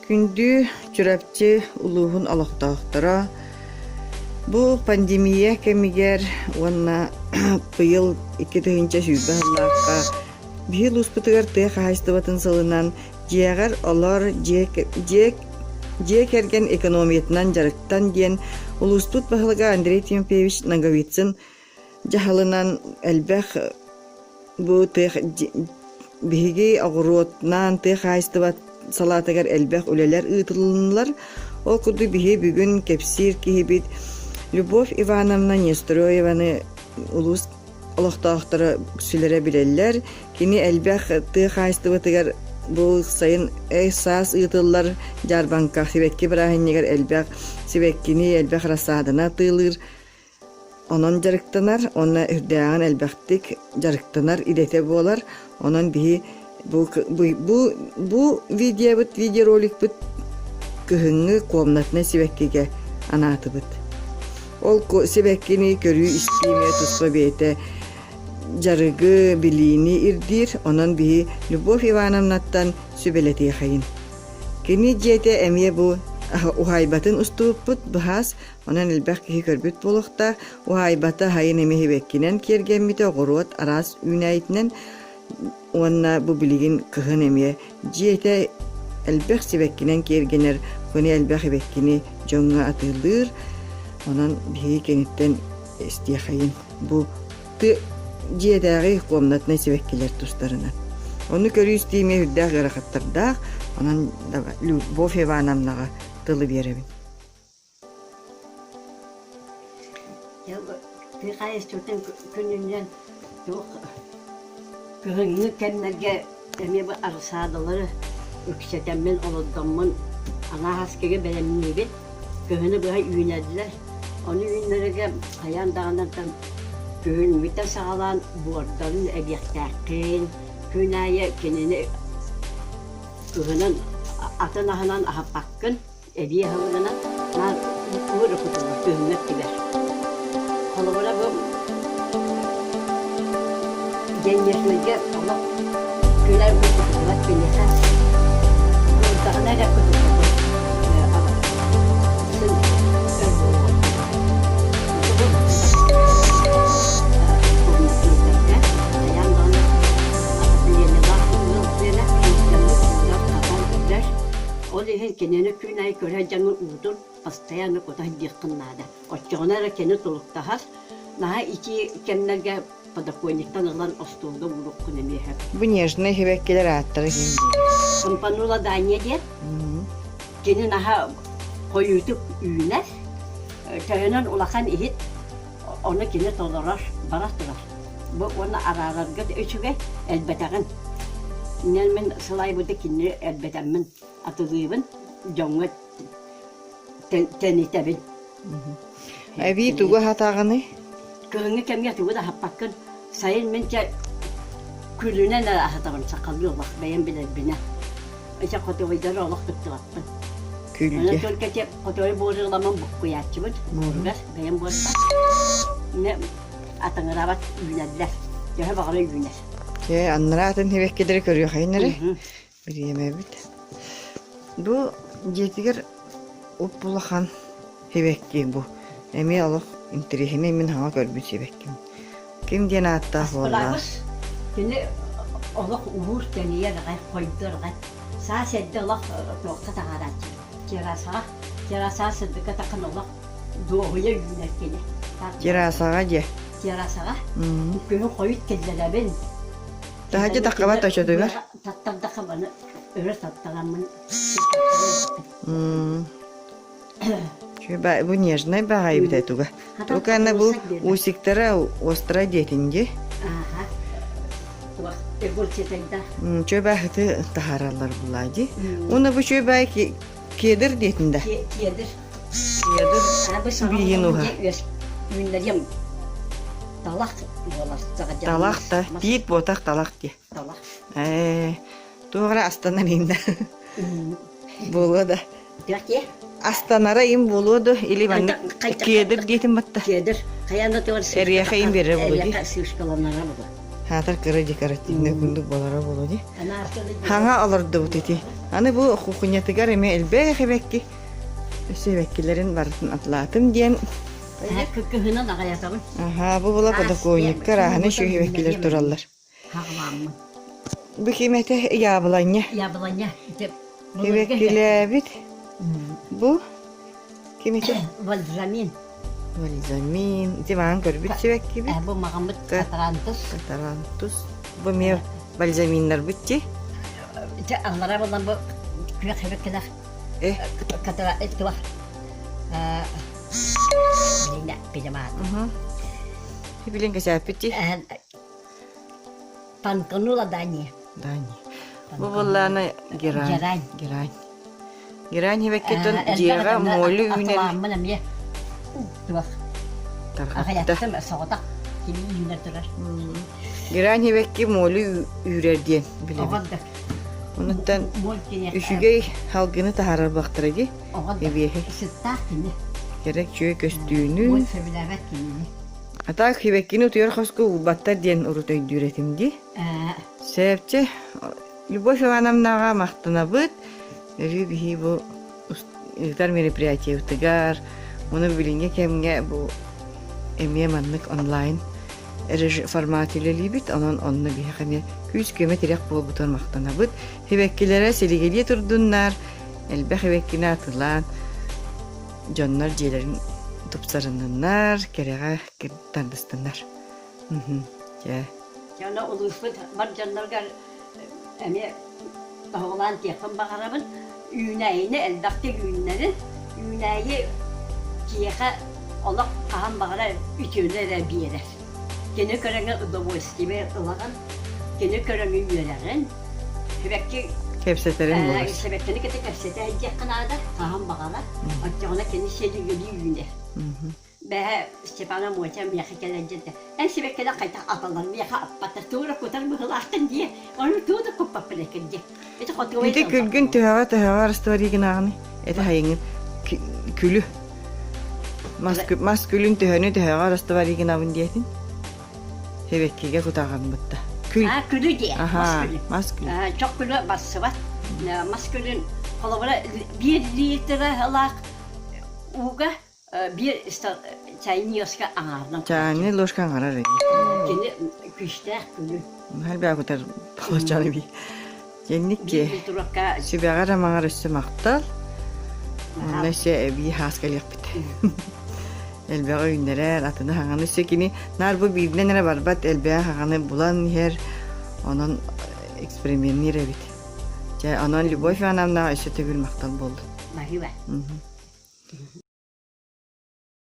Күндү чүрәпчи улуһун алоқтаақтара. Бу пандемия кемигер уонна быйыл 2-нче сүүбәллакка бил успутыгар тыа хайстыбатын сылынан жиягар олар же керген экономиятынан жарыктан диен улуспут бахылга Андрей Тимофеевич Наговицын жахалынан элбэх бу тыа биги агуротнан тыа хайстыбат салатыгар элбэх үлелер ыытылынлар. Ол курду биһи бүгүн кепсир киһибит Любовь Ивановна Нестроеваны улус олохтоохтора сүлере билеллер. Кини элбэх тыа хайстыбатыгар бу сайын саас ыытыллар жарбанка сибекки бирахиннигер элбэх сибеккини элбэх расадына тыылыр. Онон жарыктанар, онна үрдәгән элбәхтик жарыктанар идете болар. Онон биһи бу видеоролик бит көһүңгү комнатна сибеккиге анатыбыт. Ол сибеккини көрүү истиме туспа бейте жарыгы билини ирдир. Онон биһи Любовь Ивановнаттан сүбелети хайын. Кини жете эмие бу ухайбатын уступпут бахас онан элбэх киһи көрбүт болохта ухайбата хайын эмиһи беккинен кергенмите огоруот арас үнәйтнен уанна бу билигин кыһын эмие жете элбэх сибеккинен кергенер көне элбэх беккини жоңга атылыр. Онан биһи кениттен истия хайын бу ты жетеги комнатна сибеккилер тустарына. Оны көрүү истиме үрдәк гарахаттарда онан Любовь Ивановнага тылы беребин. Ты хайстутен күнүнөн көңү кемнерге эме бу арсадылары үксетеммен олоддоммун ана хаскеге беремнибит көңүнө бай үйнәдилер. Оны үйнәргә аяндагынан көңүн битә сагалан буордарын эбияктакын күнәе кенене көңүнөн атынахынан ахаппаккын эбие хавынан нар ууры кутулар көңүнө тибер. Холобора бу деньешмеге ала күләр кутулар кенеха. Кутагына да кутулар. Kenene künay köre canı udur pastayanı koday yakınlarda. Oçağına kene toluktahas. Naha iki kemlerge padakoniktan alan ostuğunda vuruk kunemi hep. Bu нежный hibekkeler attırı hindi. Kampanula da ne diye? Kene naha koyutup üyüner. Çayınan ulakan ihit. Onu kene tolarar, barastırar. Bu ona ararar gıd üçüge elbetağın. Nelmen salay buda kene elbetağın atıdığın. Jonga tenitebin. Evi tuğu hatağını? Köhünge kemge tuğu da happakın. Sayın mince külüne ne hatağın sakallı olak beyen bilir bine. İşte kotoyları olak tuttuğattın. Külge. Ona Türkiye'de kotoyu boğazılaman bukku yatçımın. Boğaz beyen boğazda. Ne atın rabat yünerler. Yaha bağlı yüner. Anlara atın hibekkeleri görüyor haynları. Bir yemebit. Bu jetiger uppulahan hibekki bu. Emi alıq interihine min hawa görbüt hibekki. Kim diyen atta valla. Şimdi olaq uğur deniye gay koydurlar. Sağ sedde olaq toqta tağarat. Kerasa sedde takın olaq doğuya yünekini. Kerasaga je. Kerasaga. Köyü koyut kelleler Daha je takabat taşıdı ver. Tattam takabanı öyle tattagamın. Bu нежный бағай бит этуга. Тукана бу усиктара остра детинде. Ага. Туа эголчетайда. Чөбә хыты тахаралар булади. Уны бу чөбә кедир детинде. Кедир. Кедир. Бийинуга. Миндерем. Талак болар. Талак та, тиит ботак талак ди. Талак. Тугра астанан инде. Болода. Яке? Астанара им болоду или бан кедир детин батта. Кедир. Каянда тор. Эрия хайым бере болоди. Эрия сушкаланара була. Хатар кыры декоративный күндүк болара болоди. Ana asılı. Хаңа алырды бу тити. Аны бу хухунятыгар эме элбе хебекки. Себеккилерин барын атлатым диен. Kıhına da kayatalım. Аха, бу була подоконниктер, аханы şu hebekkiler тураллар. Hağlamı. Бу кемете ябыланья. Yablanya. Hebekkiler bit. Бу кемете Valzamin. Вализамин. Диман көрбүт себекки бит. Bu mağamıt katarantız. Катарантус. Бу ме вализаминнар битти. Anlara bundan bu kürek hebekkiler. Katara etki var. Neyine bilemedim. Билен касап битти. Pankanula dani. Дани. Бу булланы герань. Герань. Герань. Герань hebekketon жега молу үнер Atlamam ye. Bak. тархатта. Akayattım soğutak. Kimi yünler durar. Герань hebekki молу үрерден билем. Oğadır. Онуттан Mol kine. үшүгей халгыны тахарар бактыраги. Oğadır. Эбиэхи Sıtta kine. керек чөй Mol көстүүнү. sevilevet kine. Атак hebekкини утуяр хоску баттар диен урутay дүретимди. Сепче Любовь Ивановнага мактанабыт. Рүбихи бу илтар мероприятие утыгар. Муну билинге кемге бу эмие маннык онлайн формат ile libit onun onunla bir hani küç köme terek bol buton maqtanabıt. Hebekkilere seligeliye turdunlar. Elbe hebekkine atılan canlar jelerin tupsarınlar, kerege tardısınlar. Ya. Yana ulufut var canlarga emi oğlan yakın bakarabın yüneğini eldakti yüneğin yüneği kiyaka Allah kahan bakara ütüne de bir yere. Gene körenge ıdıvız gibi ılağın gene körenge yüneğin hebekki Kepsetlerin bolas. sebekkini kete kepsete yakın ağda kahan bakara hatta ona kendi şeyde gölü yüne. Be Stepana muhtem yakı gelecekti. En sebekkine kaytak atalar bir yakı patatura kutar mıhılakın diye onu tuğda kupa bırakın diye. İşte kotu Bir de külgün tühava arastıvari gınağını. Ete hayengin külü. Maskülün tühönü tühava arastıvari gınağın diyetin. Hebekkiga kutağın bıtta. Kül. Ha külü diye. Aha, maskül. Çok külü bası var. Maskülün kalıbına 1 litre halak uga bir çayniyoska ağırdan. Çani loşkan arar egi. Gene küşte külü. Halbuki kutar palaçanı bir. Yenlik ki. Bir durakka. Sübyağa ramağa rüssü maqtal. Onda şey bir haskal yapıt. Elbeğe ünlere atını hağanı sökini. Nar bu birine nere barbat elbeğe hağanı bulan her onun eksperimentini rebit. Onun Любовь Ивановна işe tügül maqtal boldu. Mahive.